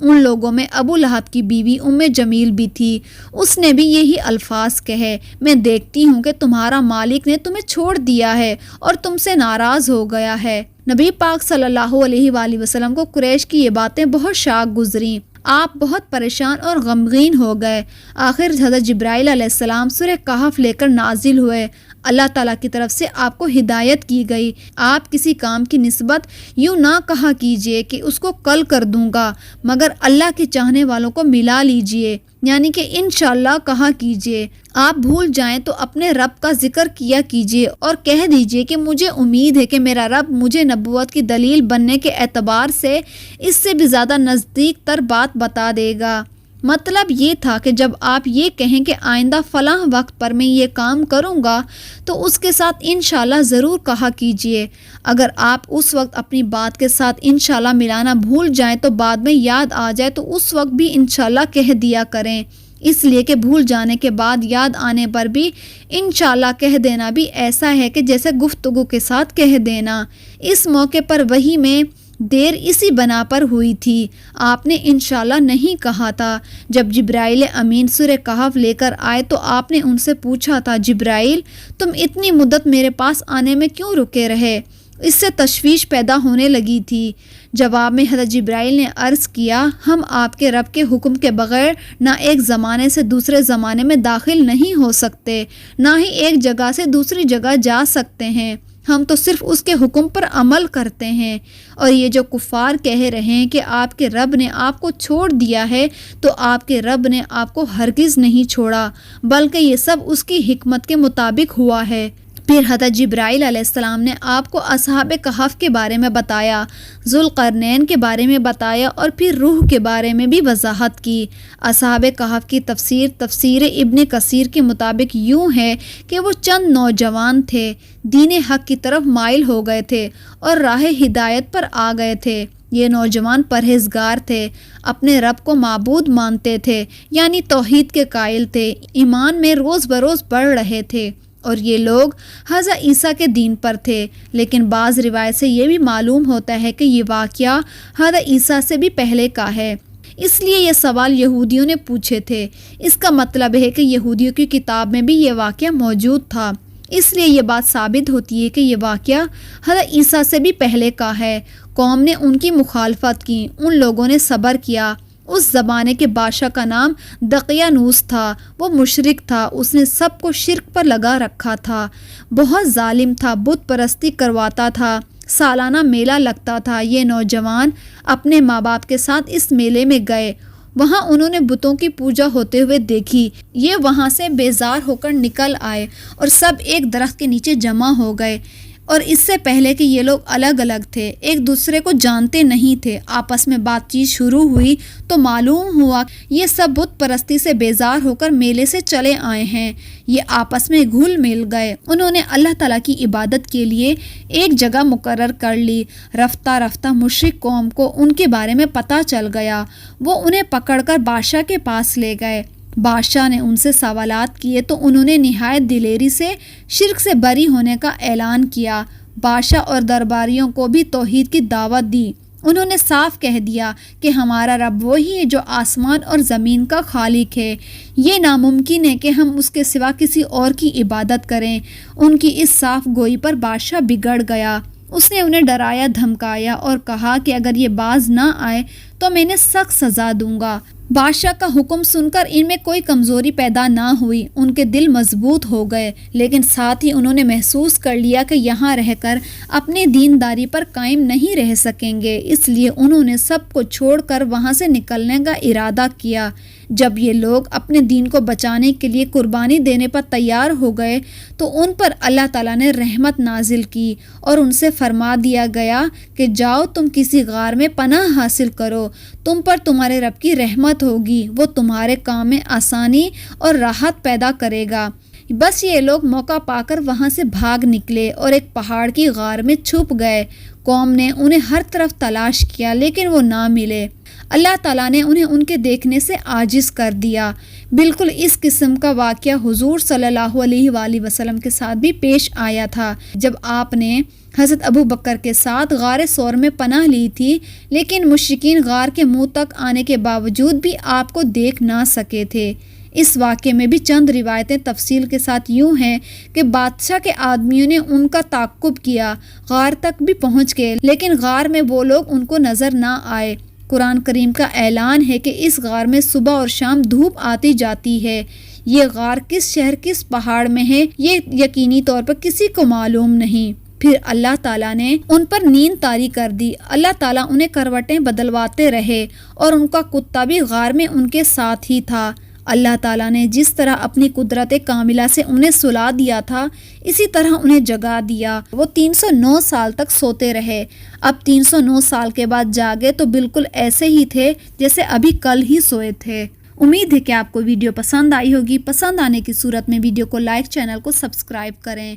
ان لوگوں میں ابو لہب کی بیوی ام جمیل بھی تھی، اس نے بھی یہی الفاظ کہے، میں دیکھتی ہوں کہ تمہارا مالک نے تمہیں چھوڑ دیا ہے اور تم سے ناراض ہو گیا ہے۔ نبی پاک صلی اللہ علیہ وآلہ وسلم کو قریش کی یہ باتیں بہت شاق گزریں، آپ بہت پریشان اور غمگین ہو گئے۔ آخر حضرت جبرائیل علیہ السلام سورہ کہف لے کر نازل ہوئے۔ اللہ تعالیٰ کی طرف سے آپ کو ہدایت کی گئی، آپ کسی کام کی نسبت یوں نہ کہا کیجئے کہ اس کو کل کر دوں گا، مگر اللہ کے چاہنے والوں کو ملا لیجئے، یعنی کہ انشاءاللہ کہا کیجئے۔ آپ بھول جائیں تو اپنے رب کا ذکر کیا کیجئے اور کہہ دیجئے کہ مجھے امید ہے کہ میرا رب مجھے نبوت کی دلیل بننے کے اعتبار سے اس سے بھی زیادہ نزدیک تر بات بتا دے گا۔ مطلب یہ تھا کہ جب آپ یہ کہیں کہ آئندہ فلاں وقت پر میں یہ کام کروں گا تو اس کے ساتھ انشاءاللہ ضرور کہا کیجئے۔ اگر آپ اس وقت اپنی بات کے ساتھ انشاءاللہ ملانا بھول جائیں تو بعد میں یاد آ جائے تو اس وقت بھی انشاءاللہ کہہ دیا کریں، اس لیے کہ بھول جانے کے بعد یاد آنے پر بھی انشاءاللہ کہہ دینا بھی ایسا ہے کہ جیسے گفتگو کے ساتھ کہہ دینا۔ اس موقع پر وحی میں دیر اسی بنا پر ہوئی تھی، آپ نے انشاءاللہ نہیں کہا تھا۔ جب جبرائیل امین سورہ کہف لے کر آئے تو آپ نے ان سے پوچھا تھا، جبرائیل تم اتنی مدت میرے پاس آنے میں کیوں رکے رہے؟ اس سے تشویش پیدا ہونے لگی تھی۔ جواب میں حضرت جبرائیل نے عرض کیا، ہم آپ کے رب کے حکم کے بغیر نہ ایک زمانے سے دوسرے زمانے میں داخل نہیں ہو سکتے، نہ ہی ایک جگہ سے دوسری جگہ جا سکتے ہیں، ہم تو صرف اس کے حکم پر عمل کرتے ہیں۔ اور یہ جو کفار کہہ رہے ہیں کہ آپ کے رب نے آپ کو چھوڑ دیا ہے، تو آپ کے رب نے آپ کو ہرگز نہیں چھوڑا، بلکہ یہ سب اس کی حکمت کے مطابق ہوا ہے۔ پھر حضرت جبرائیل علیہ السلام نے آپ کو اصحاب کہف کے بارے میں بتایا، ذوالقرنین کے بارے میں بتایا اور پھر روح کے بارے میں بھی وضاحت کی۔ اصحاب کہف کی تفسیر ابن کثیر کے مطابق یوں ہے کہ وہ چند نوجوان تھے، دین حق کی طرف مائل ہو گئے تھے اور راہ ہدایت پر آ گئے تھے۔ یہ نوجوان پرہیزگار تھے، اپنے رب کو معبود مانتے تھے، یعنی توحید کے قائل تھے، ایمان میں روز بروز بڑھ رہے تھے، اور یہ لوگ حضرت عیسیٰ کے دین پر تھے۔ لیکن بعض روایت سے یہ بھی معلوم ہوتا ہے کہ یہ واقعہ حضرت عیسیٰ سے بھی پہلے کا ہے، اس لیے یہ سوال یہودیوں نے پوچھے تھے۔ اس کا مطلب ہے کہ یہودیوں کی کتاب میں بھی یہ واقعہ موجود تھا، اس لیے یہ بات ثابت ہوتی ہے کہ یہ واقعہ حضرت عیسیٰ سے بھی پہلے کا ہے۔ قوم نے ان کی مخالفت کی، ان لوگوں نے صبر کیا۔ اس زمانے کے بادشاہ کا نام دقیانوس تھا، وہ مشرک تھا، اس نے سب کو شرک پر لگا رکھا تھا، بہت ظالم تھا، بت پرستی کرواتا تھا، سالانہ میلہ لگتا تھا۔ یہ نوجوان اپنے ماں باپ کے ساتھ اس میلے میں گئے، وہاں انہوں نے بتوں کی پوجا ہوتے ہوئے دیکھی۔ یہ وہاں سے بیزار ہو کر نکل آئے اور سب ایک درخت کے نیچے جمع ہو گئے، اور اس سے پہلے کہ یہ لوگ الگ الگ تھے، ایک دوسرے کو جانتے نہیں تھے، آپس میں بات چیت شروع ہوئی تو معلوم ہوا یہ سب بت پرستی سے بیزار ہو کر میلے سے چلے آئے ہیں۔ یہ آپس میں گھل مل گئے، انہوں نے اللہ تعالیٰ کی عبادت کے لیے ایک جگہ مقرر کر لی۔ رفتہ رفتہ مشرک قوم کو ان کے بارے میں پتہ چل گیا، وہ انہیں پکڑ کر بادشاہ کے پاس لے گئے۔ بادشاہ نے ان سے سوالات کیے تو انہوں نے نہایت دلیری سے شرک سے بری ہونے کا اعلان کیا۔ بادشاہ اور درباریوں کو بھی توحید کی دعوت دی۔ انہوں نے صاف کہہ دیا کہ ہمارا رب وہی ہے جو آسمان اور زمین کا خالق ہے، یہ ناممکن ہے کہ ہم اس کے سوا کسی اور کی عبادت کریں۔ ان کی اس صاف گوئی پر بادشاہ بگڑ گیا، اس نے انہیں ڈرایا دھمکایا اور کہا کہ اگر یہ باز نہ آئے تو میں انہیں سخت سزا دوں گا۔ بادشاہ کا حکم سن کر ان میں کوئی کمزوری پیدا نہ ہوئی، ان کے دل مضبوط ہو گئے، لیکن ساتھ ہی انہوں نے محسوس کر لیا کہ یہاں رہ کر اپنی دینداری پر قائم نہیں رہ سکیں گے، اس لیے انہوں نے سب کو چھوڑ کر وہاں سے نکلنے کا ارادہ کیا۔ جب یہ لوگ اپنے دین کو بچانے کے لیے قربانی دینے پر تیار ہو گئے تو ان پر اللہ تعالیٰ نے رحمت نازل کی اور ان سے فرما دیا گیا کہ جاؤ تم کسی غار میں پناہ حاصل کرو، تم پر تمہارے رب کی رحمت ہوگی، وہ تمہارے کام میں آسانی اور راحت پیدا کرے گا۔ بس یہ لوگ موقع پا کر وہاں سے بھاگ نکلے اور ایک پہاڑ کی غار میں چھپ گئے۔ قوم نے انہیں ہر طرف تلاش کیا لیکن وہ نہ ملے۔ اللہ تعالیٰ نے انہیں ان کے دیکھنے سے عاجز کر دیا۔ بالکل اس قسم کا واقعہ حضور صلی اللہ علیہ وآلہ وسلم کے ساتھ بھی پیش آیا تھا، جب آپ نے حضرت ابو بکر کے ساتھ غار ثور میں پناہ لی تھی، لیکن مشرکین غار کے منہ تک آنے کے باوجود بھی آپ کو دیکھ نہ سکے تھے۔ اس واقعے میں بھی چند روایتیں تفصیل کے ساتھ یوں ہیں کہ بادشاہ کے آدمیوں نے ان کا تعاقب کیا، غار تک بھی پہنچ گئے، لیکن غار میں وہ لوگ ان کو نظر نہ آئے۔ قرآن کریم کا اعلان ہے کہ اس غار میں صبح اور شام دھوپ آتی جاتی ہے۔ یہ غار کس شہر کس پہاڑ میں ہے یہ یقینی طور پر کسی کو معلوم نہیں۔ پھر اللہ تعالیٰ نے ان پر نیند طاری کر دی۔ اللہ تعالیٰ انہیں کروٹیں بدلواتے رہے اور ان کا کتا بھی غار میں ان کے ساتھ ہی تھا۔ اللہ تعالیٰ نے جس طرح اپنی قدرت کاملہ سے انہیں سلا دیا تھا، اسی طرح انہیں جگا دیا۔ وہ 309 سال تک سوتے رہے۔ اب 309 سال کے بعد جاگے تو بالکل ایسے ہی تھے جیسے ابھی کل ہی سوئے تھے۔ امید ہے کہ آپ کو ویڈیو پسند آئی ہوگی۔ پسند آنے کی صورت میں ویڈیو کو لائک، چینل کو سبسکرائب کریں۔